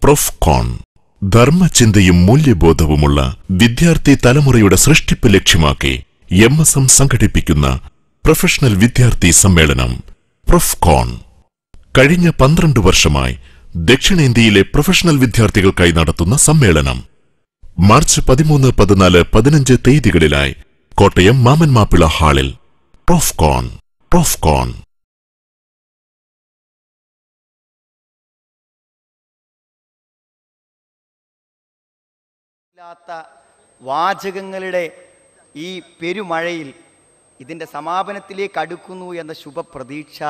പ്രൊഫ്കോൺ ധർമ്മചിന്തയും മൂല്യബോധവുമുള്ള വിദ്യാർത്ഥി തലമുറയുടെ സൃഷ്ടിപ്പ് ലക്ഷ്യമാക്കി MSM സംഘടിപ്പിക്കുന്ന പ്രൊഫഷണൽ വിദ്യാർത്ഥി സമ്മേളനം പ്രൊഫ്കോൺ കഴിഞ്ഞ 12 വർഷമായി ദക്ഷിണേന്ത്യയിലെ പ്രൊഫഷണൽ വിദ്യാർത്ഥികൾക്കായി നടത്തുന്ന സമ്മേളനം മാർച്ച് 13, 14, 15 തീയതികളിലായി കോട്ടയം മാമൻ മാപ്പിള ഹാളിൽ പ്രൊഫ്കോൺ വാചകങ്ങളുടെ ഈ പെരുമഴയിൽ ഇതിന്റെ സമാപനത്തിലേക്ക് അടുക്കുന്നു എന്ന ശുഭപ്രതീക്ഷ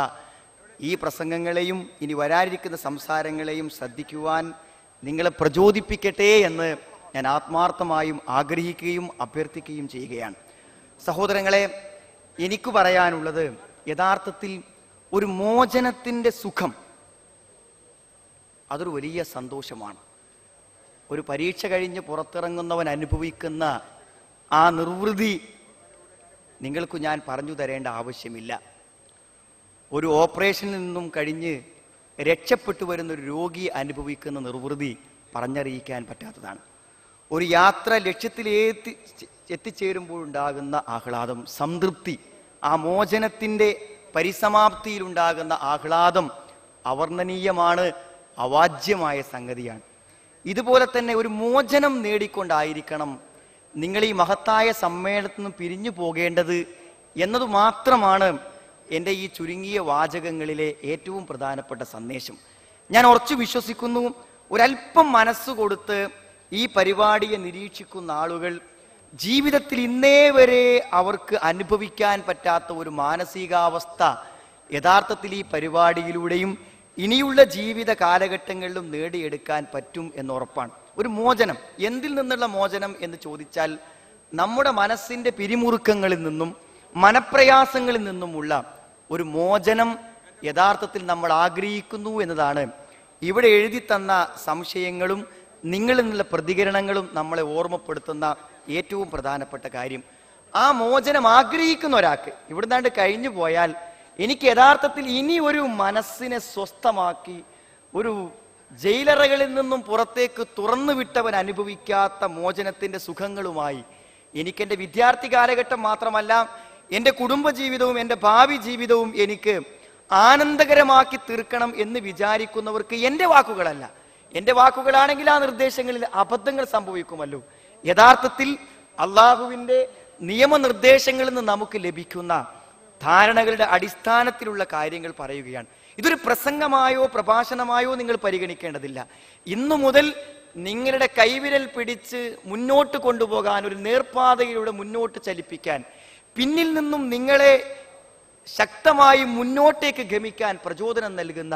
ഈ പ്രസംഗങ്ങളെയും ഇനി വരാനിരിക്കുന്ന സംസാരങ്ങളെയും ശ്രദ്ധിക്കുവാൻ നിങ്ങളെ പ്രചോദിപ്പിക്കട്ടെ എന്ന് ഞാൻ ആത്മാർത്ഥമായും ആഗ്രഹിക്കുകയും അഭ്യർത്ഥിക്കുകയും ചെയ്യുകയാണ്. സഹോദരങ്ങളെ, എനിക്ക് പറയാനുള്ളത് യഥാർത്ഥത്തിൽ ഒരു മോചനത്തിൻ്റെ സുഖം അതൊരു വലിയ സന്തോഷമാണ്. ഒരു പരീക്ഷ കഴിഞ്ഞ് പുറത്തിറങ്ങുന്നവൻ അനുഭവിക്കുന്ന ആ നിർവൃതി നിങ്ങൾക്ക് ഞാൻ പറഞ്ഞു തരേണ്ട ആവശ്യമില്ല. ഒരു ഓപ്പറേഷനിൽ നിന്നും കഴിഞ്ഞ് രക്ഷപ്പെട്ടു വരുന്ന ഒരു രോഗി അനുഭവിക്കുന്ന നിർവൃതി പറഞ്ഞറിയിക്കാൻ പറ്റാത്തതാണ്. ഒരു യാത്ര എത്തിച്ചേരുമ്പോഴുണ്ടാകുന്ന ആഹ്ലാദം, സംതൃപ്തി, ആ മോചനത്തിൻ്റെ പരിസമാപ്തിയിലുണ്ടാകുന്ന ആഹ്ലാദം അവർണ്ണനീയമാണ്, അവാജ്യമായ സംഗതിയാണ്. ഇതുപോലെ തന്നെ ഒരു മോചനം നേടിക്കൊണ്ടായിരിക്കണം നിങ്ങൾ ഈ മഹത്തായ സമ്മേളനത്തിൽ നിന്ന് പിരിഞ്ഞു പോകേണ്ടത് എന്നതു മാത്രമാണ് എൻ്റെ ഈ ചുരുങ്ങിയ വാചകങ്ങളിലെ ഏറ്റവും പ്രധാനപ്പെട്ട സന്ദേശം. ഞാൻ ഉറച്ചു വിശ്വസിക്കുന്നു, ഒരല്പം മനസ്സ് കൊടുത്ത് ഈ പരിപാടിയെ നിരീക്ഷിക്കുന്ന ആളുകൾ ജീവിതത്തിൽ ഇന്നേ വരെ അവർക്ക് അനുഭവിക്കാൻ പറ്റാത്ത ഒരു മാനസികാവസ്ഥ യഥാർത്ഥത്തിൽ ഈ പരിപാടിയിലൂടെയും ഇനിയുള്ള ജീവിത കാലഘട്ടങ്ങളിലും നേടിയെടുക്കാൻ പറ്റും എന്നുറപ്പാണ്. ഒരു മോചനം, എന്തിൽ നിന്നുള്ള മോചനം എന്ന് ചോദിച്ചാൽ നമ്മുടെ മനസ്സിന്റെ പിരിമുറുക്കങ്ങളിൽ നിന്നും മനപ്രയാസങ്ങളിൽ നിന്നുമുള്ള ഒരു മോചനം യഥാർത്ഥത്തിൽ നമ്മൾ ആഗ്രഹിക്കുന്നു എന്നതാണ് ഇവിടെ എഴുതി തന്ന സംശയങ്ങളും നിങ്ങളിൽ നിന്നുള്ള പ്രതികരണങ്ങളും നമ്മളെ ഓർമ്മപ്പെടുത്തുന്ന ഏറ്റവും പ്രധാനപ്പെട്ട കാര്യം. ആ മോചനം ആഗ്രഹിക്കുന്ന ഒരാൾക്ക് ഇവിടുന്നാണ്ട് കഴിഞ്ഞു പോയാൽ എനിക്ക് യഥാർത്ഥത്തിൽ ഇനി ഒരു മനസ്സിനെ സ്വസ്ഥമാക്കി ഒരു ജയിലറകളിൽ നിന്നും പുറത്തേക്ക് തുറന്നു വിട്ടവൻ അനുഭവിക്കാത്ത മോചനത്തിന്റെ സുഖങ്ങളുമായി എനിക്കെൻ്റെ വിദ്യാർത്ഥി കാലഘട്ടം മാത്രമല്ല എൻ്റെ കുടുംബജീവിതവും എൻ്റെ ഭാവി ജീവിതവും എനിക്ക് ആനന്ദകരമാക്കി തീർക്കണം എന്ന് വിചാരിക്കുന്നവർക്ക് എൻ്റെ വാക്കുകളല്ല, എൻ്റെ വാക്കുകളാണെങ്കിൽ ആ നിർദ്ദേശങ്ങളിൽ അബദ്ധങ്ങൾ സംഭവിക്കുമല്ലോ. യഥാർത്ഥത്തിൽ അള്ളാഹുവിൻ്റെ നിയമനിർദ്ദേശങ്ങളിൽ നിന്ന് നമുക്ക് ലഭിക്കുന്ന ധാരണകളുടെ അടിസ്ഥാനത്തിലുള്ള കാര്യങ്ങൾ പറയുകയാണ്. ഇതൊരു പ്രസംഗമായോ പ്രഭാഷണമായോ നിങ്ങൾ പരിഗണിക്കേണ്ടതില്ല. ഇന്നു മുതൽ നിങ്ങളുടെ കൈവിരൽ പിടിച്ച് മുന്നോട്ട് കൊണ്ടുപോകാൻ, ഒരു നേർപ്പാതയിലൂടെ മുന്നോട്ട് ചലിപ്പിക്കാൻ, പിന്നിൽ നിന്നും നിങ്ങളെ ശക്തമായി മുന്നോട്ടേക്ക് ഗമിക്കാൻ പ്രചോദനം നൽകുന്ന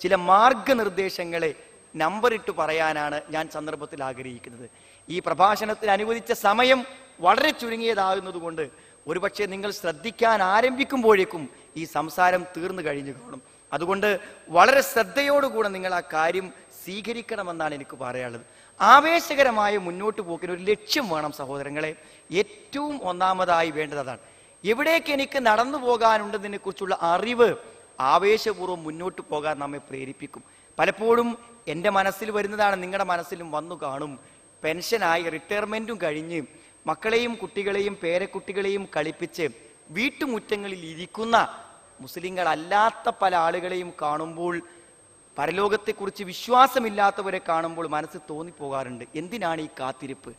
ചില മാർഗനിർദ്ദേശങ്ങളെ നമ്പറിട്ട് പറയാനാണ് ഞാൻ സന്ദർഭത്തിൽ ആഗ്രഹിക്കുന്നത്. ഈ പ്രഭാഷണത്തിന് അനുവദിച്ച സമയം വളരെ ചുരുങ്ങിയതാകുന്നത് കൊണ്ട് ഒരുപക്ഷെ നിങ്ങൾ ശ്രദ്ധിക്കാൻ ആരംഭിക്കുമ്പോഴേക്കും ഈ സംസാരം തീർന്നു കഴിഞ്ഞു കാണും. അതുകൊണ്ട് വളരെ ശ്രദ്ധയോടുകൂടെ നിങ്ങൾ ആ കാര്യം സ്വീകരിക്കണമെന്നാണ് എനിക്ക് പറയാനുള്ളത്. ആവേശകരമായ മുന്നോട്ട് പോക്കിന് ഒരു ലക്ഷ്യം വേണം സഹോദരങ്ങളെ. ഏറ്റവും ഒന്നാമതായി വേണ്ടത് അതാണ്. എവിടേക്ക് എനിക്ക് നടന്നു പോകാനുണ്ടെന്നതിനെ കുറിച്ചുള്ള അറിവ് ആവേശപൂർവ്വം മുന്നോട്ട് പോകാൻ നമ്മെ പ്രേരിപ്പിക്കും. പലപ്പോഴും എൻ്റെ മനസ്സിൽ വരുന്നതാണ്, നിങ്ങളുടെ മനസ്സിലും വന്നു കാണും. പെൻഷനായി റിട്ടയർമെൻറ്റും കഴിഞ്ഞ് മക്കളെയും കുട്ടികളെയും പേരക്കുട്ടികളെയും കളിപ്പിച്ച് വീട്ടുമുറ്റങ്ങളിൽ ഇരിക്കുന്ന മുസ്ലിങ്ങളല്ലാത്ത പല ആളുകളെയും കാണുമ്പോൾ, പരലോകത്തെക്കുറിച്ച് വിശ്വാസമില്ലാത്തവരെ കാണുമ്പോൾ മനസ്സ് തോന്നിപ്പോകാറുണ്ട്, എന്തിനാണ് ഈ കാത്തിരിപ്പ്?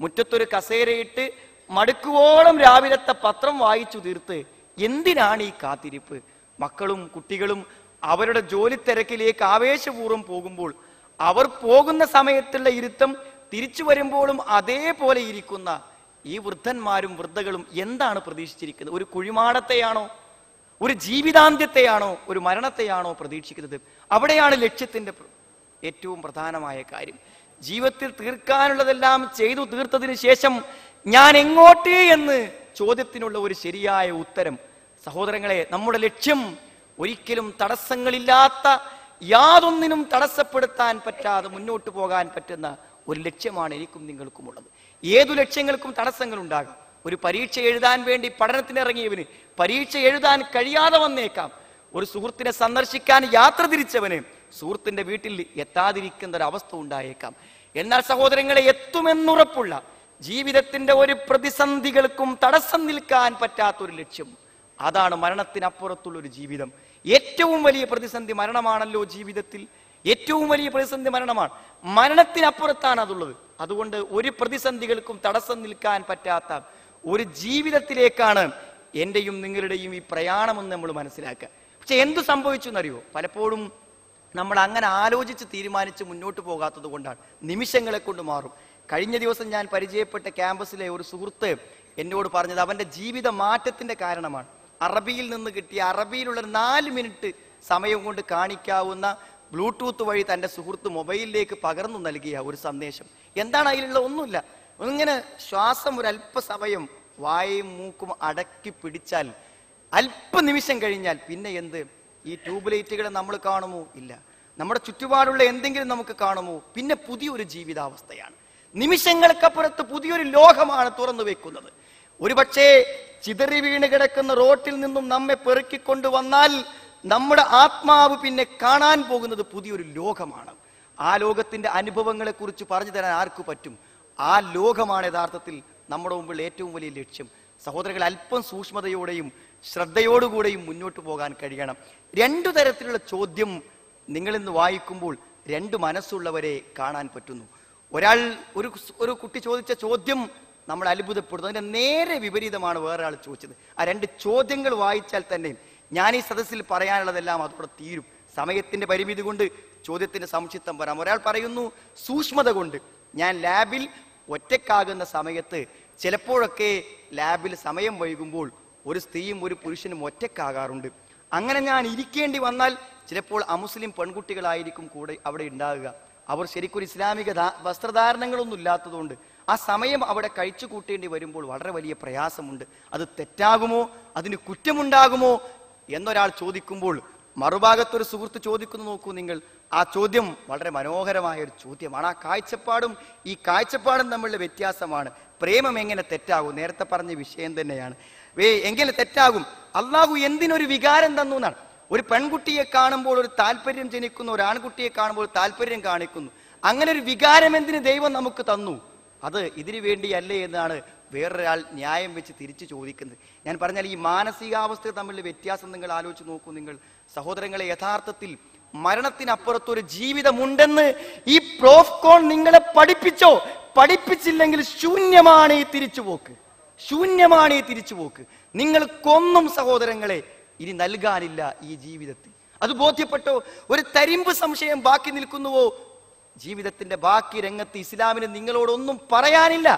മുറ്റത്തൊരു കസേരയിട്ട് മടുക്കുവോളം രാവിലത്തെ പത്രം വായിച്ചു തീർത്ത് എന്തിനാണ് ഈ കാത്തിരിപ്പ്? മക്കളും കുട്ടികളും അവരുടെ ജോലി തിരക്കിലേക്ക് ആവേശപൂർവ്വം പോകുമ്പോൾ അവർ പോകുന്ന സമയത്തുള്ള ഇരുത്തം തിരിച്ചു വരുമ്പോഴും അതേപോലെ ഇരിക്കുന്ന ഈ വൃദ്ധന്മാരും വൃദ്ധകളും എന്താണ് പ്രതീക്ഷിച്ചിരിക്കുന്നത്? ഒരു കുഴിമാടത്തെയാണോ, ഒരു ജീവിതാന്ത്യത്തെയാണോ, ഒരു മരണത്തെയാണോ പ്രതീക്ഷിക്കുന്നത്? അവിടെയാണ് ലക്ഷ്യത്തിന്റെ ഏറ്റവും പ്രധാനമായ കാര്യം. ജീവിതത്തിൽ തീർക്കാനുള്ളതെല്ലാം ചെയ്തു തീർത്തതിന് ശേഷം ഞാൻ എങ്ങോട്ട് എന്ന് ചോദ്യത്തിനുള്ള ഒരു ശരിയായ ഉത്തരം. സഹോദരങ്ങളെ, നമ്മുടെ ലക്ഷ്യം ഒരിക്കലും തടസ്സങ്ങളില്ലാത്ത, യാതൊന്നിനും തടസ്സപ്പെടുത്താൻ പറ്റാതെ മുന്നോട്ട് പോകാൻ പറ്റുന്ന ഒരു ലക്ഷ്യമാണ് എനിക്കും നിങ്ങൾക്കുമുള്ളത്. ഏതു ലക്ഷ്യങ്ങൾക്കും തടസ്സങ്ങൾ ഉണ്ടാകാം. ഒരു പരീക്ഷ എഴുതാൻ വേണ്ടി പഠനത്തിനിറങ്ങിയവന് പരീക്ഷ എഴുതാൻ കഴിയാതെ വന്നേക്കാം. ഒരു സുഹൃത്തിനെ സന്ദർശിക്കാൻ യാത്ര തിരിച്ചവന് സുഹൃത്തിന്റെ വീട്ടിൽ എത്താതിരിക്കുന്ന ഒരു അവസ്ഥ ഉണ്ടായേക്കാം. എന്നാൽ സഹോദരങ്ങളെ, എത്തുമെന്നുറപ്പുള്ള ജീവിതത്തിന്റെ ഒരു പ്രതിസന്ധികൾക്കും തടസ്സം നിൽക്കാൻ പറ്റാത്തൊരു ലക്ഷ്യം, അതാണ് മരണത്തിനപ്പുറത്തുള്ള ഒരു ജീവിതം. ഏറ്റവും വലിയ പ്രതിസന്ധി മരണമാണല്ലോ ജീവിതത്തിൽ. ഏറ്റവും വലിയ പ്രതിസന്ധി മരണമാണ്. മരണത്തിനപ്പുറത്താണ് അതുള്ളത്. അതുകൊണ്ട് ഒരു പ്രതിസന്ധികൾക്കും തടസ്സം നിൽക്കാൻ പറ്റാത്ത ഒരു ജീവിതത്തിലേക്കാണ് എന്റെയും നിങ്ങളുടെയും ഈ പ്രയാണമെന്ന് നമ്മൾ മനസ്സിലാക്കുക. പക്ഷെ എന്തു സംഭവിച്ചു എന്നറിയോ? പലപ്പോഴും നമ്മൾ അങ്ങനെ ആലോചിച്ച് തീരുമാനിച്ച് മുന്നോട്ട് പോകാത്തത് കൊണ്ടാണ്. നിമിഷങ്ങളെ കൊണ്ട് മാറും. കഴിഞ്ഞ ദിവസം ഞാൻ പരിചയപ്പെട്ട ക്യാമ്പസിലെ ഒരു സുഹൃത്ത് എന്നോട് പറഞ്ഞത് അവന്റെ ജീവിത മാറ്റത്തിന്റെ കാരണമാണ്. അറബിയിൽ നിന്ന് കിട്ടിയ അറബിയിലുള്ള 4 മിനിറ്റ് സമയം കൊണ്ട് കാണിക്കാവുന്ന ബ്ലൂടൂത്ത് വഴി തന്റെ സുഹൃത്ത് മൊബൈലിലേക്ക് പകർന്നു നൽകിയ ഒരു സന്ദേശം. എന്താണ് അതിലുള്ള? ഒന്നുമില്ല. ഇങ്ങനെ ശ്വാസം ഒരു അല്പസമയം വായയും മൂക്കും അടക്കി പിടിച്ചാൽ അല്പനിമിഷം കഴിഞ്ഞാൽ പിന്നെ എന്ത്? ഈ ട്യൂബ് ലൈറ്റുകളെ നമ്മൾ കാണുമോ? ഇല്ല. നമ്മുടെ ചുറ്റുപാടുള്ള എന്തെങ്കിലും നമുക്ക് കാണുമോ? പിന്നെ പുതിയൊരു ജീവിതാവസ്ഥയാണ്. നിമിഷങ്ങൾക്കപ്പുറത്ത് പുതിയൊരു ലോകമാണ് തുറന്നു വെക്കുന്നത്. ഒരുപക്ഷെ ചിതറി വീണ് കിടക്കുന്ന റോട്ടിൽ നിന്നും നമ്മെ പെറുക്കിക്കൊണ്ട് വന്നാൽ നമ്മുടെ ആത്മാവ് പിന്നെ കാണാൻ പോകുന്നത് പുതിയൊരു ലോകമാണ്. ആ ലോകത്തിന്റെ അനുഭവങ്ങളെ കുറിച്ച് പറഞ്ഞു തരാൻ ആർക്കു പറ്റും? ആ ലോകമാണ് യഥാർത്ഥത്തിൽ നമ്മുടെ മുമ്പിൽ ഏറ്റവും വലിയ ലക്ഷ്യം. സഹോദരങ്ങൾ, അല്പം സൂക്ഷ്മതയോടെയും ശ്രദ്ധയോടുകൂടെയും മുന്നോട്ട് പോകാൻ കഴിയണം. 2 തരത്തിലുള്ള ചോദ്യം നിങ്ങളിന്ന് വായിക്കുമ്പോൾ 2 മനസ്സുള്ളവരെ കാണാൻ പറ്റുന്നു. ഒരു കുട്ടി ചോദിച്ച ചോദ്യം നമ്മൾ അത്ഭുതപ്പെടുന്നു. അതിന്റെ നേരെ വിപരീതമാണ് വേറൊരാൾ ചോദിച്ചത്. ആ 2 ചോദ്യങ്ങൾ വായിച്ചാൽ തന്നെ ഞാൻ ഈ സദസ്സിൽ പറയാനുള്ളതെല്ലാം അതോടെ തീരും. സമയത്തിന്റെ പരിമിതി കൊണ്ട് ചോദ്യത്തിന്റെ സംക്ഷിപ്തം പറയാം. ഒരാൾ പറയുന്നു, സൂക്ഷ്മത കൊണ്ട് ഞാൻ ലാബിൽ ഒറ്റക്കാകുന്ന സമയത്ത് ചിലപ്പോഴൊക്കെ ലാബിൽ സമയം വൈകുമ്പോൾ ഒരു സ്ത്രീയും ഒരു പുരുഷനും ഒറ്റക്കാകാറുണ്ട്. അങ്ങനെ ഞാൻ ഇരിക്കേണ്ടി വന്നാൽ ചിലപ്പോൾ അമുസ്ലിം പെൺകുട്ടികളായിരിക്കും കൂടെ അവിടെ ഉണ്ടാകുക. അവർ ശരിക്കും ഇസ്ലാമിക വസ്ത്രധാരണങ്ങളൊന്നും ഇല്ലാത്തതുകൊണ്ട് ആ സമയം അവിടെ കഴിച്ചു കൂട്ടേണ്ടി വരുമ്പോൾ വളരെ വലിയ പ്രയാസമുണ്ട്. അത് തെറ്റാകുമോ? അതിന് കുറ്റമുണ്ടാകുമോ എന്നൊരാൾ ചോദിക്കുമ്പോൾ മറുഭാഗത്തൊരു സുഹൃത്ത് ചോദിക്കുന്നു. നോക്കൂ നിങ്ങൾ, ആ ചോദ്യം വളരെ മനോഹരമായ ഒരു ചോദ്യമാണ്. ആ കാഴ്ചപ്പാടും ഈ കാഴ്ചപ്പാടും തമ്മിലുള്ള വ്യത്യാസമാണ്. പ്രേമം എങ്ങനെ തെറ്റാകും? നേരത്തെ പറഞ്ഞ വിഷയം തന്നെയാണ്. എങ്ങനെ തെറ്റാകും? അള്ളാഹു എന്തിനൊരു വികാരം തന്നു എന്നാണ്. ഒരു പെൺകുട്ടിയെ കാണുമ്പോൾ ഒരു താല്പര്യം ജനിക്കുന്നു, ഒരു ആൺകുട്ടിയെ കാണുമ്പോൾ താല്പര്യം കാണിക്കുന്നു. അങ്ങനെ ഒരു വികാരം എന്തിന് ദൈവം നമുക്ക് തന്നു? അത് ഇതിനു വേണ്ടിയല്ലേ എന്നാണ് വേറൊരാൾ ന്യായം വെച്ച് തിരിച്ചു ചോദിക്കുന്നത്. ഞാൻ പറഞ്ഞാൽ ഈ മാനസികാവസ്ഥ തമ്മിലുള്ള വ്യത്യാസം നിങ്ങൾ ആലോചിച്ച് നോക്കൂ. നിങ്ങൾ സഹോദരങ്ങളെ, യഥാർത്ഥത്തിൽ മരണത്തിനപ്പുറത്തൊരു ജീവിതമുണ്ടെന്ന് ഈ പ്രോഫ്കോൺ നിങ്ങളെ പഠിപ്പിച്ചോ? പഠിപ്പിച്ചില്ലെങ്കിൽ ശൂന്യമാണ് ഈ തിരിച്ചുപോക്ക്. ശൂന്യമാണ് ഈ തിരിച്ചുപോക്ക്. നിങ്ങൾക്കൊന്നും സഹോദരങ്ങളെ ഇനി നൽകാനില്ല ഈ ജീവിതത്തിൽ. അത് ബോധ്യപ്പെട്ടോ? ഒരു തരിമ്പ് സംശയം ബാക്കി നിൽക്കുന്നുവോ? ജീവിതത്തിന്റെ ബാക്കി രംഗത്ത് ഇസ്ലാമിന് നിങ്ങളോടൊന്നും പറയാനില്ല,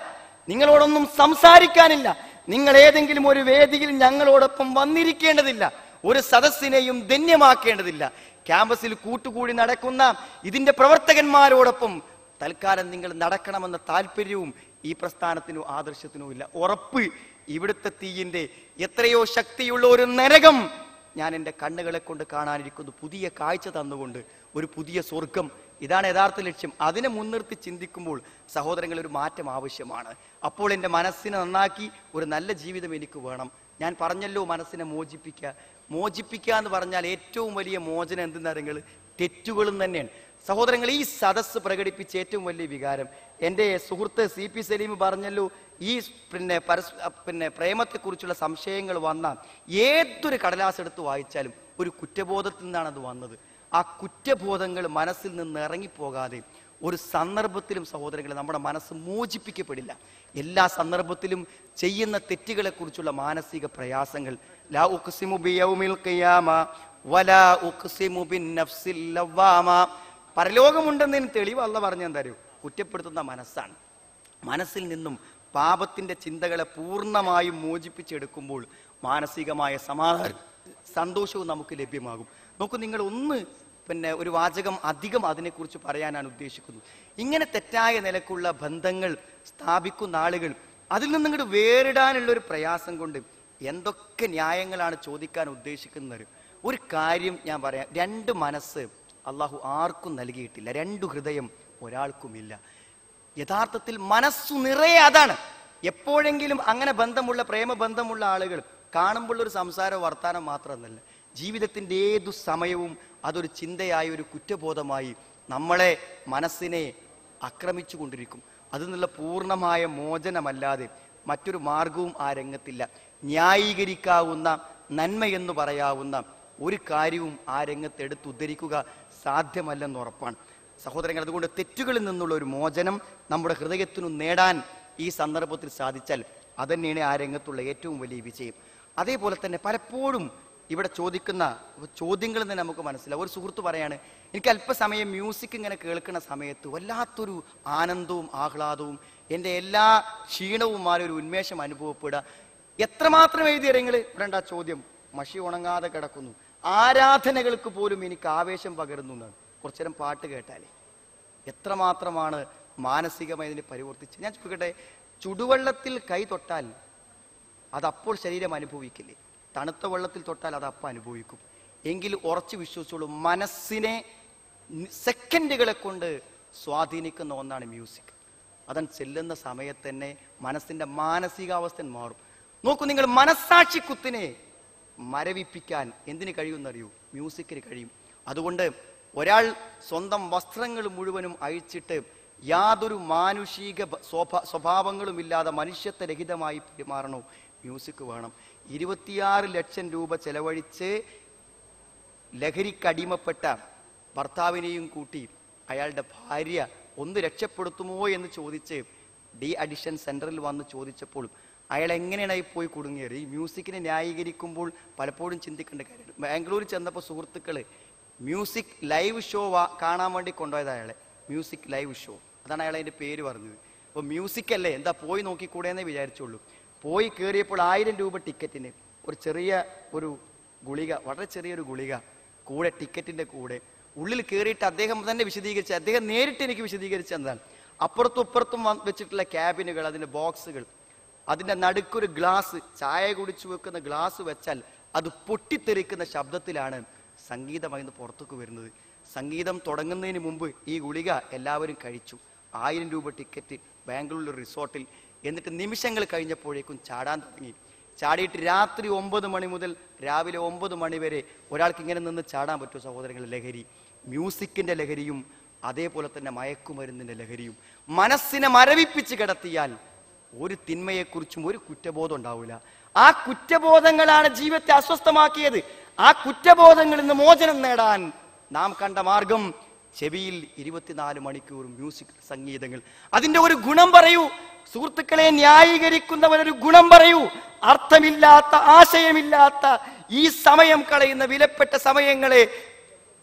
നിങ്ങളോടൊന്നും സംസാരിക്കാനില്ല. നിങ്ങൾ ഏതെങ്കിലും ഒരു വേദിയിൽ ഞങ്ങളോടൊപ്പം വന്നിരിക്കേണ്ടതില്ല, ഒരു സദസ്സിനെയും ധന്യമാക്കേണ്ടതില്ല. ക്യാമ്പസിൽ കൂട്ടുകൂടി നടക്കുന്ന ഇതിന്റെ പ്രവർത്തകന്മാരോടൊപ്പം തൽക്കാലം നിങ്ങൾ നടക്കണമെന്ന താല്പര്യവും ഈ പ്രസ്ഥാനത്തിനോ ആദർശത്തിനോ ഇല്ല. ഉറപ്പ്, ഇവിടുത്തെ തീയിന്റെ എത്രയോ ശക്തിയുള്ള ഒരു നരകം ഞാൻ എൻ്റെ കണ്ണുകളെ കൊണ്ട് കാണാനിരിക്കുന്നു. പുതിയ കാഴ്ച തന്നുകൊണ്ട് ഒരു പുതിയ സ്വർഗം, ഇതാണ് യഥാർത്ഥ ലക്ഷ്യം. അതിനെ മുൻനിർത്തി ചിന്തിക്കുമ്പോൾ സഹോദരങ്ങൾ ഒരു മാറ്റം ആവശ്യമാണ്. അപ്പോൾ എൻ്റെ മനസ്സിനെ നന്നാക്കി ഒരു നല്ല ജീവിതം എനിക്ക് വേണം. ഞാൻ പറഞ്ഞല്ലോ, മനസ്സിനെ മോചിപ്പിക്കുക എന്ന് പറഞ്ഞാൽ ഏറ്റവും വലിയ മോചനം എന്തെന്നറിയുന്നത് തെറ്റുകളും തന്നെയാണ്. സഹോദരങ്ങൾ, ഈ സദസ്സ് പ്രകടിപ്പിച്ച ഏറ്റവും വലിയ വികാരം, എൻ്റെ സുഹൃത്ത് CP സലീം പറഞ്ഞല്ലോ, ഈ പ്രേമത്തെക്കുറിച്ചുള്ള സംശയങ്ങൾ വന്ന ഏതൊരു കടലാസ് എടുത്ത് വായിച്ചാലും ഒരു കുറ്റബോധത്തിൽ നിന്നാണ് അത് വന്നത്. ആ കുറ്റബോധങ്ങൾ മനസ്സിൽ നിന്ന് ഇറങ്ങിപ്പോകാതെ ഒരു സന്ദർഭത്തിലും സഹോദരങ്ങളെ നമ്മുടെ മനസ്സ് മോചിപ്പിക്കപ്പെടില്ല. എല്ലാ സന്ദർഭത്തിലും ചെയ്യുന്ന തെറ്റുകളെ കുറിച്ചുള്ള മാനസിക പ്രയാസങ്ങൾ. ലാ ഉഖ്സിമു ബിയൗമിൽ ഖിയാമ വലാ ഉഖ്സിമു ബിന്നഫ്സിൽ ലവ്വാമ. പരലോകമുണ്ടെന്നതിന് തെളിവ് അല്ലാഹു പറഞ്ഞെന്തറിയോ? കുറ്റപ്പെടുത്തുന്ന മനസ്സാണ്. മനസ്സിൽ നിന്നും പാപത്തിന്റെ ചിന്തകളെ പൂർണ്ണമായും മോചിപ്പിച്ചെടുക്കുമ്പോൾ മാനസികമായ സമാധാനം, സന്തോഷവും നമുക്ക് ലഭ്യമാകും. നോക്കൂ നിങ്ങൾ, ഒരു വാചകം അധികം അതിനെക്കുറിച്ച് പറയാനാണ് ഉദ്ദേശിക്കുന്നത്. ഇങ്ങനെ തെറ്റായ നിലക്കുള്ള ബന്ധങ്ങൾ സ്ഥാപിക്കുന്ന ആളുകൾ അതിൽ നിന്ന് ഇങ്ങോട്ട് വേറിടാനുള്ള ഒരു പ്രയാസം കൊണ്ട് എന്തൊക്കെ ന്യായങ്ങളാണ് ചോദിക്കാൻ ഉദ്ദേശിക്കുന്നത്. ഒരു കാര്യം ഞാൻ പറയാം, 2 മനസ്സ് അള്ളാഹു ആർക്കും നൽകിയിട്ടില്ല, 2 ഹൃദയം ഒരാൾക്കുമില്ല. യഥാർത്ഥത്തിൽ മനസ്സു നിറയെ അതാണ്. എപ്പോഴെങ്കിലും അങ്ങനെ ബന്ധമുള്ള പ്രേമബന്ധമുള്ള ആളുകൾ കാണുമ്പോൾ ഒരു സംസാര വർത്താനം മാത്രമെന്നല്ല, ജീവിതത്തിൻ്റെ ഏതു സമയവും അതൊരു ചിന്തയായി, ഒരു കുറ്റബോധമായി നമ്മളെ മനസ്സിനെ ആക്രമിച്ചു കൊണ്ടിരിക്കും. അതിൽ നിന്നുള്ള പൂർണ്ണമായ മോചനമല്ലാതെ മറ്റൊരു മാർഗവും ആ രംഗത്തില്ല. ന്യായീകരിക്കാവുന്ന, നന്മയെന്ന് പറയാവുന്ന ഒരു കാര്യവും ആ രംഗത്ത് എടുത്തുദ്ധരിക്കുക സാധ്യമല്ലെന്ന് ഉറപ്പാണ് സഹോദരങ്ങൾ. അതുകൊണ്ട് തെറ്റുകളിൽ നിന്നുള്ള ഒരു മോചനം നമ്മുടെ ഹൃദയത്തിനു നേടാൻ ഈ സന്ദർഭത്തിൽ സാധിച്ചാൽ അതന്നെയാണ് ആ രംഗത്തുള്ള ഏറ്റവും വലിയ വിജയം. അതേപോലെ തന്നെ പലപ്പോഴും ഇവിടെ ചോദിക്കുന്ന ചോദ്യങ്ങളിൽ നിന്ന് നമുക്ക് മനസ്സിലാവും. ഒരു സുഹൃത്ത് പറയാണ്, എനിക്ക് അല്പസമയം മ്യൂസിക് ഇങ്ങനെ കേൾക്കുന്ന സമയത്ത് വല്ലാത്തൊരു ആനന്ദവും ആഹ്ലാദവും, എൻ്റെ എല്ലാ ക്ഷീണവും മാറി ഒരു ഉന്മേഷം അനുഭവപ്പെടുക. എത്രമാത്രം എഴുതിയിറങ്ങൾ വേണ്ട ചോദ്യം. മഷി ഉണങ്ങാതെ കിടക്കുന്നു, ആരാധനകൾക്ക് പോലും എനിക്ക് ആവേശം പകരുന്നു എന്നാണ്. കുറച്ചു നേരം പാട്ട് കേട്ടാലേ എത്രമാത്രമാണ് മാനസികമായി ഇതിനെ പരിവർത്തിച്ച്. ഞാൻ ചോദിക്കട്ടെ, ചുടുവെള്ളത്തിൽ കൈ തൊട്ടാൽ അതപ്പോൾ ശരീരം അനുഭവിക്കില്ലേ? തണുത്ത വെള്ളത്തിൽ തൊട്ടാൽ അത് അപ്പം അനുഭവിക്കും. എങ്കിൽ ഉറച്ചു വിശ്വസിച്ചോളൂ, മനസ്സിനെ സെക്കൻഡുകളെ കൊണ്ട് സ്വാധീനിക്കുന്ന ഒന്നാണ് മ്യൂസിക്. അതാണ് ചെല്ലുന്ന സമയത്ത് തന്നെ മനസ്സിന്റെ മാനസികാവസ്ഥ മാറും. നോക്കൂ നിങ്ങൾ, മനസ്സാക്ഷി കുത്തിനെ മരവിപ്പിക്കാൻ എന്തിന് കഴിയുമെന്നറിയൂ? മ്യൂസിക്കിന് കഴിയും. അതുകൊണ്ട് ഒരാൾ സ്വന്തം വസ്ത്രങ്ങൾ മുഴുവനും അഴിച്ചിട്ട് യാതൊരു മാനുഷിക സ്വഭാവങ്ങളും ഇല്ലാതെ മനുഷ്യത്വരഹിതമായി പെരുമാറണോ? മ്യൂസിക് വേണം. 26 ലക്ഷം രൂപ ചെലവഴിച്ച് ലഹരിക്കടിമപ്പെട്ട ഭർത്താവിനെയും കൂട്ടി അയാളുടെ ഭാര്യ ഒന്ന് രക്ഷപ്പെടുത്തുമോ എന്ന് ചോദിച്ച് ഡി അഡിഷൻ സെന്ററിൽ വന്ന് ചോദിച്ചപ്പോൾ അയാൾ എങ്ങനെയാണ് പോയി കുടുങ്ങിയത്? ഈ മ്യൂസിക്കിനെ ന്യായീകരിക്കുമ്പോൾ പലപ്പോഴും ചിന്തിക്കേണ്ട കാര്യമാണ്. ബാംഗ്ലൂരിൽ ചെന്നപ്പോൾ സുഹൃത്തുക്കള് മ്യൂസിക് ലൈവ് ഷോ കാണാൻ വേണ്ടി കൊണ്ടുപോയത് അയാളെ. മ്യൂസിക് ലൈവ് ഷോ, അതാണ് അയാൾ അതിൻ്റെ പേര് പറഞ്ഞത്. അപ്പോൾ മ്യൂസിക് അല്ലേ, എന്താ പോയി നോക്കിക്കൂടെ എന്നേ വിചാരിച്ചുള്ളൂ. പോയി കയറിയപ്പോൾ 1000 രൂപ ടിക്കറ്റിന് ഒരു ചെറിയ ഒരു ഗുളിക, വളരെ ചെറിയൊരു ഗുളിക കൂടെ, ടിക്കറ്റിൻ്റെ കൂടെ. ഉള്ളിൽ കയറിയിട്ട് അദ്ദേഹം തന്നെ വിശദീകരിച്ച്, അദ്ദേഹം നേരിട്ട് എനിക്ക് വിശദീകരിച്ച് എന്താണ്, അപ്പുറത്തും ഇപ്പുറത്തും വെച്ചിട്ടുള്ള ക്യാബിനുകൾ, അതിൻ്റെ ബോക്സുകൾ, അതിൻ്റെ നടുക്കൊരു ഗ്ലാസ്, ചായ കുടിച്ചു വെക്കുന്ന ഗ്ലാസ് വെച്ചാൽ അത് പൊട്ടിത്തെറിക്കുന്ന ശബ്ദത്തിലാണ് സംഗീതമായി പുറത്തേക്ക് വരുന്നത്. സംഗീതം തുടങ്ങുന്നതിന് മുമ്പ് ഈ ഗുളിക എല്ലാവരും കഴിച്ചു. 1000 രൂപ ടിക്കറ്റ്, ബാംഗ്ലൂരിലെ റിസോർട്ടിൽ. എന്നിട്ട് നിമിഷങ്ങൾ കഴിഞ്ഞപ്പോഴേക്കും ചാടാൻ തുടങ്ങി. ചാടിയിട്ട് രാത്രി 9 മണി മുതൽ രാവിലെ 9 മണി വരെ ഒരാൾക്ക് ഇങ്ങനെ നിന്ന് ചാടാൻ പറ്റുമോ സഹോദരങ്ങൾ? ലഹരി, മ്യൂസിക്കിന്റെ ലഹരിയും അതേപോലെ തന്നെ മയക്കുമരുന്നിന്റെ ലഹരിയും മനസ്സിനെ മരവിപ്പിച്ച് കിടത്തിയാൽ ഒരു തിന്മയെക്കുറിച്ചും ഒരു കുറ്റബോധം ഉണ്ടാവില്ല. ആ കുറ്റബോധങ്ങളാണ് ജീവിതത്തെ അസ്വസ്ഥമാക്കിയത്. ആ കുറ്റബോധങ്ങളിൽ നിന്ന് മോചനം നേടാൻ നാം കണ്ട മാർഗം ചെവിയിൽ 24 മണിക്കൂറും മ്യൂസിക്, സംഗീതങ്ങൾ. അതിന്റെ ഒരു ഗുണം പറയൂ സുഹൃത്തുക്കളെ, ന്യായീകരിക്കുന്നവരൊരു ഗുണം പറയൂ. അർത്ഥമില്ലാത്ത, ആശയമില്ലാത്ത ഈ സമയം കളയുന്ന വിലപ്പെട്ട സമയങ്ങളെ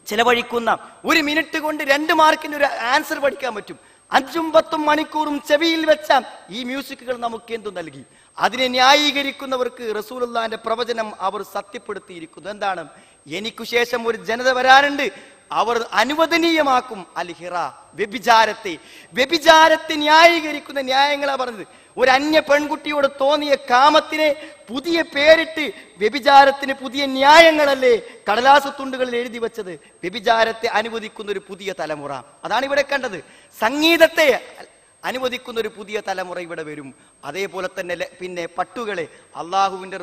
ചെലവഴിക്കുന്ന, 1 മിനിറ്റ് കൊണ്ട് 2 മാർക്കിന്റെ ഒരു ആൻസർ പഠിക്കാൻ പറ്റും. 5ഉം 10ഉം മണിക്കൂറും ചെവിയിൽ വെച്ച ഈ മ്യൂസിക്കുകൾ നമുക്ക് എന്തു നൽകി? അതിനെ ന്യായീകരിക്കുന്നവർക്ക് റസൂലുള്ളാഹിന്റെ പ്രവചനം അവർ സത്യപ്പെടുത്തിയിരിക്കുന്നു. എന്താണ്? എനിക്കു ശേഷം ഒരു ജനത വരാനുണ്ട്, അവർ അനുവദനീയമാക്കും അൽഹിറ, വ്യഭിചാരത്തെ ന്യായീകരിക്കുന്ന ന്യായങ്ങളാ പറഞ്ഞത്. ഒരു അന്യ പെൺകുട്ടിയോട് തോന്നിയ കാമത്തിനെ പുതിയ പേരിട്ട് വ്യഭിചാരത്തിന് പുതിയ ന്യായങ്ങളല്ലേ കടലാസ തുണ്ടുകളിൽ എഴുതി വെച്ചത്? വ്യഭിചാരത്തെ അനുവദിക്കുന്ന ഒരു പുതിയ തലമുറ, അതാണ് ഇവിടെ കണ്ടത്. സംഗീതത്തെ അനുവദിക്കുന്ന ഒരു പുതിയ തലമുറ ഇവിടെ വരും. അതേപോലെ തന്നെ പിന്നെ പട്ടുകളെ, അള്ളാഹുവിന്റെ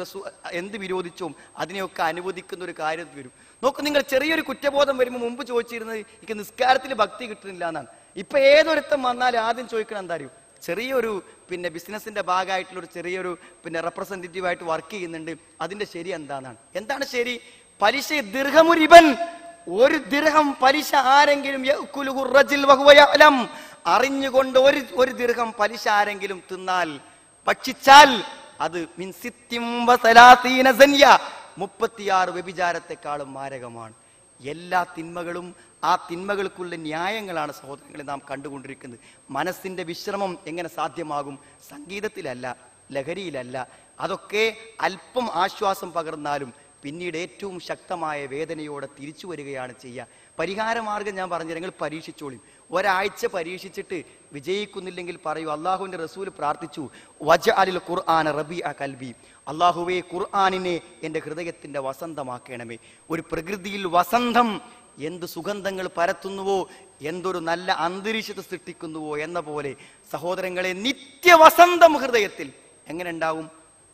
എന്ത് വിരോധിച്ചോ അതിനെയൊക്കെ അനുവദിക്കുന്ന ഒരു കാര്യം വരും. നോക്കൂ നിങ്ങൾ, ചെറിയൊരു കുറ്റബോധം വരുമ്പോൾ മുമ്പ് ചോദിച്ചിരുന്നത് എനിക്ക് നിസ്കാരത്തിൽ ഭക്തി കിട്ടുന്നില്ല എന്നാണ്. ഇപ്പൊ ഏതൊരുത്തം വന്നാലും ആദ്യം ചോദിക്കണം എന്താ അറിയൂ? ചെറിയൊരു പിന്നെ ബിസിനസിന്റെ ഭാഗമായിട്ടുള്ള ഒരു ചെറിയൊരു പിന്നെ റെപ്രസെന്റേറ്റീവ് ആയിട്ട് വർക്ക് ചെയ്യുന്നുണ്ട്, അതിന്റെ ശരി എന്താണെന്നാണ്. എന്താണ് ശരി? പലിശ ദിർഹമുരിബൻ, ഒരു ദിർഹം പലിശ ആരെങ്കിലും അറിഞ്ഞുകൊണ്ട് ഒരു ദിർഹം പലിശ ആരെങ്കിലും തിന്നാൽ, ഭക്ഷിച്ചാൽ അത് 36 വ്യഭിചാരത്തെക്കാളും മാരകമാണ്. എല്ലാ തിന്മകളും ആ തിന്മകൾക്കുള്ള ന്യായങ്ങളാണ് സഹോദരങ്ങളെ നാം കണ്ടുകൊണ്ടിരിക്കുന്നത്. മനസ്സിന്റെ വിശ്രമം എങ്ങനെ സാധ്യമാകും? സംഗീതത്തിലല്ല, ലഹരിയിലല്ല. അതൊക്കെ അല്പം ആശ്വാസം പകർന്നാലും പിന്നീട് ഏറ്റവും ശക്തമായ വേദനയോടെ തിരിച്ചു വരികയാണ് ചെയ്യുക. പരിഹാരമാർഗം ഞാൻ പറഞ്ഞു, നിങ്ങൾ പരീക്ഷിച്ചോളി. ഒരാഴ്ച പരീക്ഷിച്ചിട്ട് വിജയിക്കുന്നില്ലെങ്കിൽ പറയൂ, അള്ളാഹുവിന്റെ റസൂൽ പ്രാർത്ഥിച്ചു, വജഅലിൽ ഖുർആന റബീഅ ഖൽബി, അള്ളാഹുവേ ഖുർആനിനെ എൻ്റെ ഹൃദയത്തിന്റെ വസന്തമാക്കണമേ. ഒരു പ്രകൃതിയിൽ വസന്തം എന്ത് സുഗന്ധങ്ങൾ പരത്തുന്നുവോ, എന്തൊരു നല്ല അന്തരീക്ഷത്തെ സൃഷ്ടിക്കുന്നുവോ എന്ന പോലെ സഹോദരങ്ങളെ, നിത്യവസന്തം ഹൃദയത്തിൽ എങ്ങനെ ഉണ്ടാവും?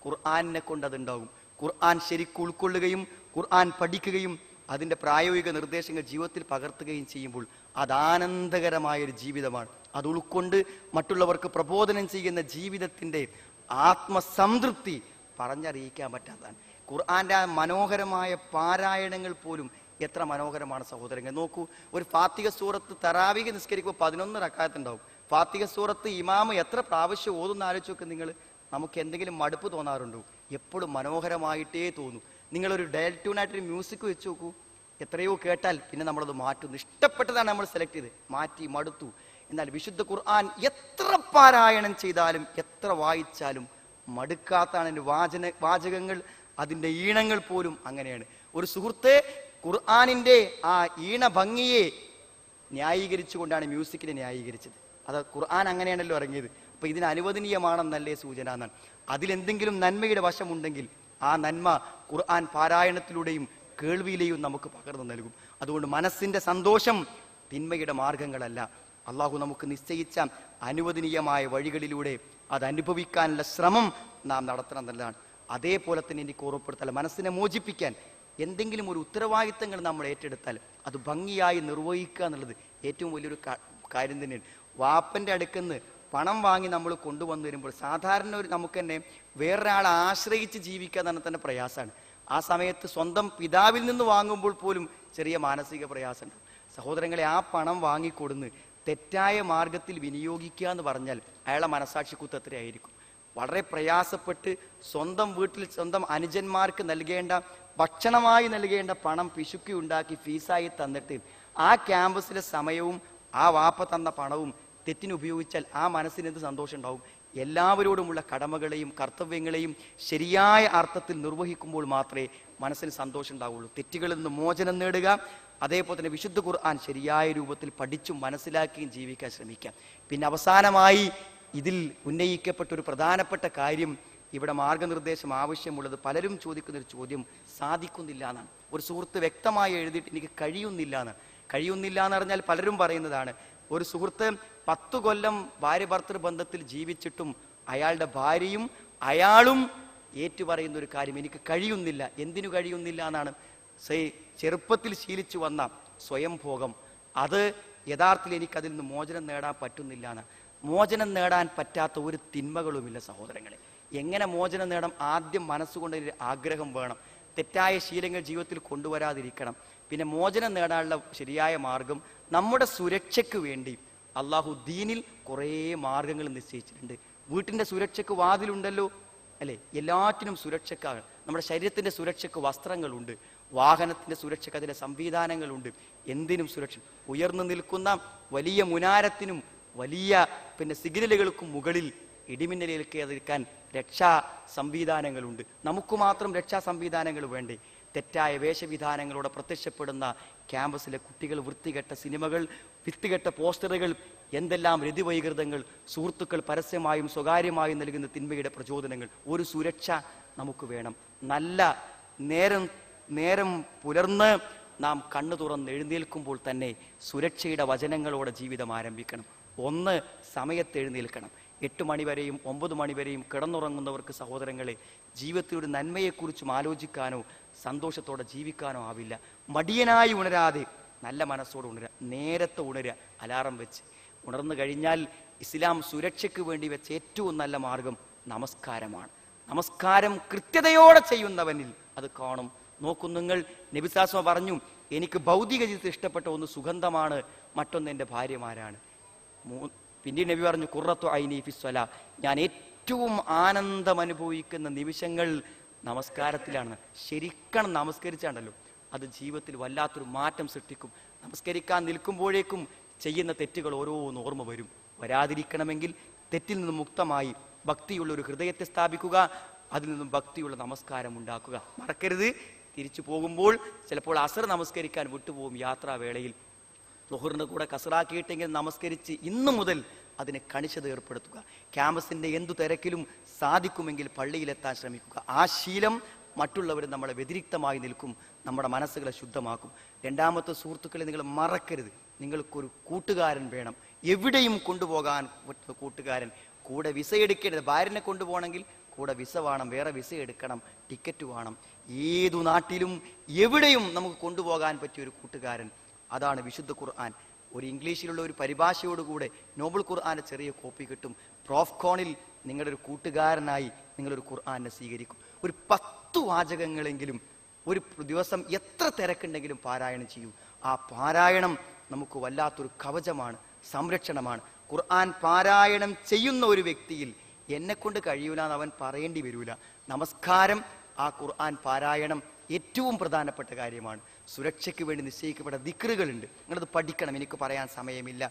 ഖുർആനിനെ കൊണ്ട് അതുണ്ടാവും. ഖുർആൻ ശരിക്കും ഉൾക്കൊള്ളുകയും ഖുർആൻ പഠിക്കുകയും അതിൻ്റെ പ്രായോഗിക നിർദ്ദേശങ്ങൾ ജീവിതത്തിൽ പകർത്തുകയും ചെയ്യുമ്പോൾ അത് ആനന്ദകരമായൊരു ജീവിതമാണ്. അത് ഉൾക്കൊണ്ട് മറ്റുള്ളവർക്ക് പ്രബോധനം ചെയ്യുന്ന ജീവിതത്തിൻ്റെ ആത്മസംതൃപ്തി പറഞ്ഞറിയിക്കാൻ പറ്റാത്തതാണ്. ഖുർആന്റെ ആ മനോഹരമായ പാരായണങ്ങൾ പോലും എത്ര മനോഹരമാണ് സഹോദരങ്ങൾ. നോക്കൂ, ഒരു ഫാത്തിഹ സൂറത്ത് തറാവീഹ് നിസ്കരിക്കുമ്പോൾ 11 റക്അത്ത് ഉണ്ടാവും. ഫാത്തിഹ സൂറത്ത് ഇമാമ് എത്ര പ്രാവശ്യം ഓതുന്ന ആലോചിച്ച് നോക്ക് നിങ്ങൾ. നമുക്ക് എന്തെങ്കിലും മടുപ്പ് തോന്നാറുണ്ടോ? എപ്പോഴും മനോഹരമായിട്ടേ തോന്നും. നിങ്ങളൊരു ഡയൽ ട്യൂണായിട്ടൊരു മ്യൂസിക് വെച്ച് നോക്കൂ, എത്രയോ കേട്ടാൽ പിന്നെ നമ്മളത് മാറ്റുന്നു. ഇഷ്ടപ്പെട്ടതാണ് നമ്മൾ സെലക്ട് ചെയ്ത്, മാറ്റി മടുത്തു. എന്നാൽ വിശുദ്ധ ഖുർആൻ എത്ര പാരായണം ചെയ്താലും എത്ര വായിച്ചാലും മടുക്കാത്താണ് എൻ്റെ വാചകങ്ങൾ, അതിൻ്റെ ഈണങ്ങൾ പോലും അങ്ങനെയാണ്. ഒരു സുഹൃത്തെ ഖുർആനിൻ്റെ ആ ഈണ ഭംഗിയെ ന്യായീകരിച്ചുകൊണ്ടാണ് മ്യൂസിക്കിനെ ന്യായീകരിച്ചത്. അത് ഖുർആൻ അങ്ങനെയാണല്ലോ ഇറങ്ങിയത്. അപ്പൊ ഇതിന് അനുവദനീയമാണെന്നല്ലേ സൂചന എന്നാണ്. അതിലെന്തെങ്കിലും നന്മയുടെ വശമുണ്ടെങ്കിൽ ആ നന്മ ഖുർആൻ പാരായണത്തിലൂടെയും കേൾവിയിലെയും നമുക്ക് പകർന്നു നൽകും. അതുകൊണ്ട് മനസ്സിന്റെ സന്തോഷം തിന്മയുടെ മാർഗങ്ങളല്ല. അള്ളാഹു നമുക്ക് നിശ്ചയിച്ച അനുവദനീയമായ വഴികളിലൂടെ അത് അനുഭവിക്കാനുള്ള ശ്രമം നാം നടത്തണം എന്നുള്ളതാണ്. അതേപോലെ തന്നെ എനിക്ക് ഓർമ്മപ്പെടുത്താൻ, മനസ്സിനെ മോചിപ്പിക്കാൻ എന്തെങ്കിലും ഒരു ഉത്തരവാദിത്തങ്ങൾ നമ്മൾ ഏറ്റെടുത്താൽ അത് ഭംഗിയായി നിർവഹിക്കുക എന്നുള്ളത് ഏറ്റവും വലിയൊരു കാര്യം തന്നെയാണ്. വാപ്പൻ്റെ അടുക്കുന്ന് പണം വാങ്ങി നമ്മൾ കൊണ്ടുവന്നു വരുമ്പോൾ സാധാരണ നമുക്ക് തന്നെ വേറൊരാളെ ആശ്രയിച്ച് ജീവിക്കുക എന്ന് തന്നെ പ്രയാസമാണ്. ആ സമയത്ത് സ്വന്തം പിതാവിൽ നിന്ന് വാങ്ങുമ്പോൾ പോലും ചെറിയ മാനസിക പ്രയാസമുണ്ട്. സഹോദരങ്ങളെ, ആ പണം വാങ്ങിക്കൊടുന്ന് തെറ്റായ മാർഗത്തിൽ വിനിയോഗിക്കുക എന്ന് പറഞ്ഞാൽ അയാളെ മനസാക്ഷിക്കുത്ത് എത്രയായിരിക്കും. വളരെ പ്രയാസപ്പെട്ട് സ്വന്തം വീട്ടിൽ സ്വന്തം അനുജന്മാർക്ക് നൽകേണ്ട ഭക്ഷണമായി നൽകേണ്ട പണം പിശുക്കി ഉണ്ടാക്കി ഫീസായി തന്നിട്ട് ആ ക്യാമ്പസിലെ സമയവും ആ വാപ്പ തന്ന പണവും തെറ്റിനുപയോഗിച്ചാൽ ആ മനസ്സിന് എന്ത് സന്തോഷം ഉണ്ടാവും? എല്ലാവരോടുമുള്ള കടമകളെയും കർത്തവ്യങ്ങളെയും ശരിയായ അർത്ഥത്തിൽ നിർവഹിക്കുമ്പോൾ മാത്രമേ മനസ്സിന് സന്തോഷം ഉണ്ടാവുള്ളൂ. തെറ്റുകളിൽ നിന്ന് മോചനം നേടുക, അതേപോലെ തന്നെ വിശുദ്ധ ഖുർആൻ ശരിയായ രൂപത്തിൽ പഠിച്ചും മനസ്സിലാക്കിയും ജീവിക്കാൻ ശ്രമിക്കാം. പിന്നെ അവസാനമായി ഇതിൽ ഉന്നയിക്കപ്പെട്ട ഒരു പ്രധാനപ്പെട്ട കാര്യം, ഇവിടെ മാർഗനിർദ്ദേശം ആവശ്യമുള്ളത് പലരും ചോദിക്കുന്ന ഒരു ചോദ്യം സാധിക്കുന്നില്ല എന്നാണ്. ഒരു സുഹൃത്ത് വ്യക്തമായി എഴുതിയിട്ട് എനിക്ക് കഴിയുന്നില്ല എന്നാണ്. കഴിയുന്നില്ല എന്ന് പറഞ്ഞാൽ പലരും പറയുന്നതാണ്. ഒരു സുഹൃത്ത് 10 കൊല്ലം ഭാര്യ ഭർത്തൃ ബന്ധത്തിൽ ജീവിച്ചിട്ടും അയാളുടെ ഭാര്യയും അയാളും ഏറ്റുപറയുന്ന ഒരു കാര്യം, എനിക്ക് കഴിയുന്നില്ല. എന്തിനു കഴിയുന്നില്ല എന്നാണ്? ചെറുപ്പത്തിൽ ശീലിച്ചു വന്ന സ്വയം ഭോഗം, അത് യഥാർത്ഥത്തിൽ എനിക്കതിൽ നിന്ന് മോചനം നേടാൻ പറ്റുന്നില്ല എന്നാണ്. മോചനം നേടാൻ പറ്റാത്ത ഒരു തിന്മകളുമില്ല സഹോദരങ്ങളെ. എങ്ങനെ മോചനം നേടാം? ആദ്യം മനസ്സുകൊണ്ട് ആഗ്രഹം വേണം. തെറ്റായ ശീലങ്ങൾ ജീവിതത്തിൽ കൊണ്ടുവരാതിരിക്കണം. പിന്നെ മോചനം നേടാനുള്ള ശരിയായ മാർഗം, നമ്മുടെ സുരക്ഷയ്ക്ക് വേണ്ടി അള്ളാഹു ദീനിൽ കുറേ മാർഗങ്ങൾ നിശ്ചയിച്ചിട്ടുണ്ട്. വീട്ടിൻ്റെ സുരക്ഷയ്ക്ക് വാതിലുണ്ടല്ലോ അല്ലേ? എല്ലാറ്റിനും സുരക്ഷക്കാണ്. നമ്മുടെ ശരീരത്തിൻ്റെ സുരക്ഷയ്ക്ക് വസ്ത്രങ്ങളുണ്ട്, വാഹനത്തിൻ്റെ സുരക്ഷയ്ക്ക് അതിൻ്റെ സംവിധാനങ്ങളുണ്ട്. എന്തിനും സുരക്ഷ. ഉയർന്നു നിൽക്കുന്ന വലിയ മുനാരത്തിനും വലിയ സിഗ്നലുകൾക്കും മുകളിൽ ഇടിമിന്നലേൽക്കാതിരിക്കാൻ രക്ഷാ സംവിധാനങ്ങളുണ്ട്. നമുക്ക് മാത്രം രക്ഷാ സംവിധാനങ്ങൾ വേണ്ടേ? തെറ്റായ വേഷവിധാനങ്ങളോടെ പ്രത്യക്ഷപ്പെടുന്ന ക്യാമ്പസിലെ കുട്ടികൾ, വൃത്തികെട്ട സിനിമകൾ, വൃത്തികെട്ട പോസ്റ്ററുകൾ, എന്തെല്ലാം രതിവൈകൃതങ്ങൾ, സുഹൃത്തുക്കൾ പരസ്യമായും സ്വകാര്യമായും നൽകുന്ന തിന്മയുടെ പ്രചോദനങ്ങൾ. ഒരു സുരക്ഷ നമുക്ക് വേണം. നല്ല നേരം പുലർന്ന് നാം കണ്ണു തുറന്ന് എഴുന്നേൽക്കുമ്പോൾ തന്നെ സുരക്ഷയുടെ വചനങ്ങളോടെ ജീവിതം ആരംഭിക്കണം. ഒന്ന്, സമയത്ത് എഴുന്നേൽക്കണം. 8 മണി വരെയും 9 മണി വരെയും കിടന്നുറങ്ങുന്നവർക്ക് സഹോദരങ്ങളെ ജീവിതത്തിലൊരു നന്മയെക്കുറിച്ചും ആലോചിക്കാനോ സന്തോഷത്തോടെ ജീവിക്കാനോ ആവില്ല. മടിയനായി ഉണരാതെ നല്ല മനസ്സോടെ ഉണരുക. നേരത്തെ ഉണരുക. അലാറം വെച്ച് ഉണർന്നു കഴിഞ്ഞാൽ ഇസ്ലാം സുരക്ഷയ്ക്ക് വേണ്ടി വെച്ച ഏറ്റവും നല്ല മാർഗം നമസ്കാരമാണ്. നമസ്കാരം കൃത്യതയോടെ ചെയ്യുന്നവനിൽ അത് കാണും. നോക്കൂ നിങ്ങൾ, നബി സാസ്വ പറഞ്ഞു, എനിക്ക് ഭൗതിക ജീവിതത്തിൽ ഇഷ്ടപ്പെട്ട ഒന്ന് സുഗന്ധമാണ്, മറ്റൊന്ന് എൻ്റെ ഭാര്യമാരാണ്. പിന്നീട് നബി പറഞ്ഞു, ഖുർറത്തു ഐനി ഫിസ്വല, ഞാൻ ഏറ്റവും ആനന്ദം അനുഭവിക്കുന്ന നിമിഷങ്ങൾ നമസ്കാരത്തിലാണ്. ശരിക്കണം നമസ്കരിച്ചാണ്ടല്ലോ അത് ജീവിതത്തിൽ വല്ലാത്തൊരു മാറ്റം സൃഷ്ടിക്കും. നമസ്കരിക്കാൻ നിൽക്കുമ്പോഴേക്കും ചെയ്യുന്ന തെറ്റുകൾ ഓരോന്ന് ഓർമ്മ വരും. വരാതിരിക്കണമെങ്കിൽ തെറ്റിൽ നിന്നും മുക്തമായി ഭക്തിയുള്ള ഒരു ഹൃദയത്തെ സ്ഥാപിക്കുക, അതിൽ നിന്നും ഭക്തിയുള്ള നമസ്കാരം ഉണ്ടാക്കുക. മറക്കരുത്, തിരിച്ചു പോകുമ്പോൾ ചിലപ്പോൾ അസർ നമസ്കരിക്കാൻ വിട്ടുപോകും. യാത്രാവേളയിൽ ളുഹറിന്റെ കൂടെ കസറാക്കിയിട്ടെങ്കിൽ നമസ്കരിച്ച് ഇന്നു മുതൽ അതിനെ കണിശത ഏർപ്പെടുത്തുക. ക്യാമ്പസിന്റെ എന്തു തിരക്കിലും സാധിക്കുമെങ്കിൽ പള്ളിയിലെത്താൻ ശ്രമിക്കുക. ആ ശീലം മറ്റുള്ളവർ നമ്മളെ വ്യതിരിക്തമായി നിൽക്കും, നമ്മുടെ മനസ്സുകളെ ശുദ്ധമാക്കും. രണ്ടാമത്തെ, സുഹൃത്തുക്കളെ നിങ്ങൾ മറക്കരുത്, നിങ്ങൾക്കൊരു കൂട്ടുകാരൻ വേണം. എവിടെയും കൊണ്ടുപോകാൻ കൂട്ടുകാരൻ. കൂടെ വിസ എടുക്കേണ്ടത്, ഭാര്യനെ കൊണ്ടുപോകണമെങ്കിൽ കൂടെ വിസ വേണം, വേറെ വിസ എടുക്കണം, ടിക്കറ്റ് വേണം. ഏതു നാട്ടിലും എവിടെയും നമുക്ക് കൊണ്ടുപോകാൻ പറ്റിയ ഒരു കൂട്ടുകാരൻ, അതാണ് വിശുദ്ധ ഖുർആൻ. ഒരു ഇംഗ്ലീഷിലുള്ള ഒരു പരിഭാഷയോടുകൂടെ നോബൽ ഖുർആന്റെ ചെറിയ കോപ്പി കിട്ടും. പ്രോഫ്കോണിൽ നിങ്ങളുടെ ഒരു കൂട്ടുകാരനായി നിങ്ങളൊരു ഖുർആനെ സ്വീകരിക്കും. ഒരു 10 വാചകങ്ങളെങ്കിലും ഒരു ദിവസം എത്ര തിരക്കുണ്ടെങ്കിലും പാരായണം ചെയ്യൂ. ആ പാരായണം നമുക്ക് വല്ലാത്തൊരു കവചമാണ്, സംരക്ഷണമാണ്. ഖുർആൻ പാരായണം ചെയ്യുന്ന ഒരു വ്യക്തിയിൽ എന്നെ കൊണ്ട് കഴിയൂല എന്ന് അവൻ പറയേണ്ടി വരൂല. നമസ്കാരം, ആ ഖുർആൻ പാരായണം ഏറ്റവും പ്രധാനപ്പെട്ട കാര്യമാണ്. സുരക്ഷയ്ക്ക് വേണ്ടി നിശ്ചയിക്കപ്പെട്ട ദിക്റുകളുണ്ട്, നിങ്ങളത് പഠിക്കണം. എനിക്ക് പറയാൻ സമയമില്ല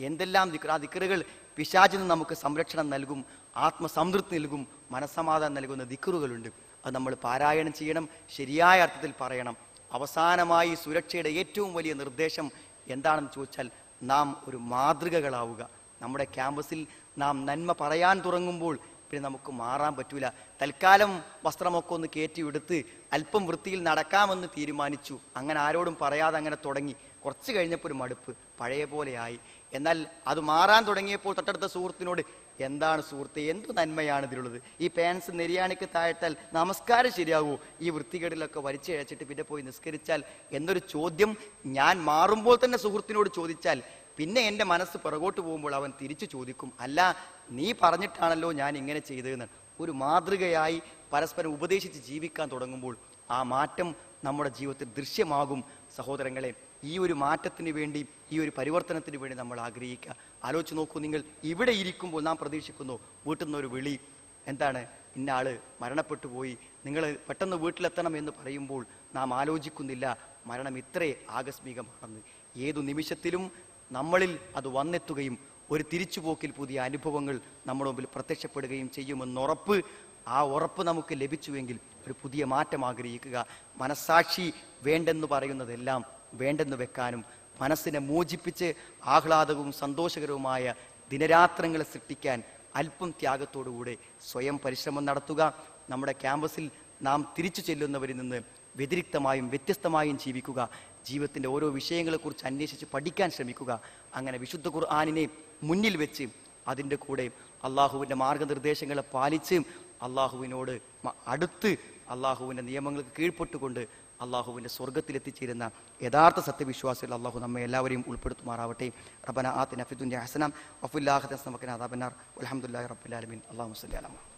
എന്തെല്ലാം ദിക്ർ. ആ ദിക്റുകൾ പിശാചിൽ നിന്ന് നമുക്ക് സംരക്ഷണം നൽകും, ആത്മസംതൃപ്തി നൽകും, മനസ്സമാധാനം നൽകുന്ന ദിക്റുകളുണ്ട്. അത് നമ്മൾ പാരായണം ചെയ്യണം, ശരിയായ അർത്ഥത്തിൽ പറയണം. അവസാനമായി സുരക്ഷയുടെ ഏറ്റവും വലിയ നിർദ്ദേശം എന്താണെന്ന് ചോദിച്ചാൽ, നാം ഒരു മാതൃകകളാവുക. നമ്മുടെ ക്യാമ്പസിൽ നാം നന്മ പറയാൻ തുടങ്ങുമ്പോൾ പിന്നെ നമുക്ക് മാറാൻ പറ്റൂല. തൽക്കാലം വസ്ത്രമൊക്കെ ഒന്ന് കയറ്റിയെടുത്ത് അല്പം വൃത്തിയിൽ നടക്കാമെന്ന് തീരുമാനിച്ചു. അങ്ങനെ ആരോടും പറയാതെ അങ്ങനെ തുടങ്ങി. കുറച്ച് കഴിഞ്ഞപ്പോൾ ഒരു മടുപ്പ്, പഴയ പോലെയായി. എന്നാൽ അത് മാറാൻ തുടങ്ങിയപ്പോൾ തൊട്ടടുത്ത സുഹൃത്തിനോട്, എന്താണ് സുഹൃത്തെ, എന്തു നന്മയാണ് ഇതിലുള്ളത്? ഈ പാൻസ് നെരിയാണിക്ക് താഴ്ത്താൽ നമസ്കാരം ശരിയാകുമോ? ഈ വൃത്തികേടിലൊക്കെ വലിച്ചഴച്ചിട്ട് പിന്നെ പോയി നിസ്കരിച്ചാൽ എന്നൊരു ചോദ്യം ഞാൻ മാറുമ്പോൾ തന്നെ സുഹൃത്തിനോട് ചോദിച്ചാൽ, പിന്നെ എൻ്റെ മനസ്സ് പിറകോട്ട് പോകുമ്പോൾ അവൻ തിരിച്ചു ചോദിക്കും, അല്ല നീ പറഞ്ഞിട്ടാണല്ലോ ഞാൻ ഇങ്ങനെ ചെയ്തതെന്ന്. ഒരു മാതൃകയായി പരസ്പരം ഉപദേശിച്ച് ജീവിക്കാൻ തുടങ്ങുമ്പോൾ ആ മാറ്റം നമ്മുടെ ജീവിതത്തിൽ ദൃശ്യമാകും. സഹോദരങ്ങളെ, ഈ ഒരു മാറ്റത്തിന് വേണ്ടി, ഈ ഒരു പരിവർത്തനത്തിന് വേണ്ടി നമ്മൾ ആഗ്രഹിക്കുക. ആലോചിച്ച് നോക്കൂ, നിങ്ങൾ ഇവിടെ ഇരിക്കുമ്പോൾ നാം പ്രതീക്ഷിക്കുന്നു വീട്ടിൽ നിന്നൊരു വിളി, എന്താണ്, ഇന്ന ആള് മരണപ്പെട്ടു പോയി, നിങ്ങൾ പെട്ടെന്ന് വീട്ടിലെത്തണം എന്ന് പറയുമ്പോൾ നാം ആലോചിക്കുന്നില്ല മരണം ഇത്രേ ആകസ്മികമാണെന്ന്. ഏതു നിമിഷത്തിലും നമ്മളിൽ അത് വന്നെത്തുകയും ഒരു തിരിച്ചുപോക്കിൽ പുതിയ അനുഭവങ്ങൾ നമ്മുടെ മുമ്പിൽ പ്രത്യക്ഷപ്പെടുകയും ചെയ്യുമെന്ന് ഉറപ്പ്. ആ ഉറപ്പ് നമുക്ക് ലഭിച്ചുവെങ്കിൽ ഒരു പുതിയ മാറ്റം ആഗ്രഹിക്കുക. മനസ്സാക്ഷി വേണ്ടെന്ന് പറയുന്നതെല്ലാം വേണ്ടെന്ന് വെക്കാനും, മനസ്സിനെ മോചിപ്പിച്ച് ആഹ്ലാദവും സന്തോഷകരവുമായ ദിനരാത്രങ്ങളെ സൃഷ്ടിക്കാൻ അല്പം ത്യാഗത്തോടുകൂടെ സ്വയം പരിശ്രമം നടത്തുക. നമ്മുടെ ക്യാമ്പസിൽ നാം തിരിച്ചു ചെല്ലുന്നവരിൽ നിന്ന് വ്യതിരിക്തമായും വ്യത്യസ്തമായും ജീവിക്കുക. ജീവിതത്തിൻ്റെ ഓരോ വിഷയങ്ങളെക്കുറിച്ച് അന്വേഷിച്ച് പഠിക്കാൻ ശ്രമിക്കുക. അങ്ങനെ വിശുദ്ധ ഖുർആനിനെ മുന്നിൽ വെച്ച് അതിൻ്റെ കൂടെ അള്ളാഹുവിൻ്റെ മാർഗനിർദ്ദേശങ്ങളെ പാലിച്ച് അള്ളാഹുവിനോട് അടുത്ത് അള്ളാഹുവിൻ്റെ നിയമങ്ങൾക്ക് കീഴ്പ്പെട്ടുകൊണ്ട് അള്ളാഹുവിൻ്റെ സ്വർഗ്ഗത്തിലെത്തിച്ചേരുന്ന യഥാർത്ഥ സത്യവിശ്വാസികൾ അള്ളാഹു നമ്മെ എല്ലാവരെയും ഉൾപ്പെടുത്തുമാറാവട്ടെ. റബ്ബനാ ആതിനാ ഫിദ്ദുനിയ ഹസന വഫിൽ ആഖിറതി ഹസന വഖിനാ അദാബന്നാർ. വൽഹംദുലില്ലാഹി റബ്ബിൽ ആലമീൻ. അല്ലാഹുമ്മ സ്വല്ലി അലാ മുഹമ്മദ്.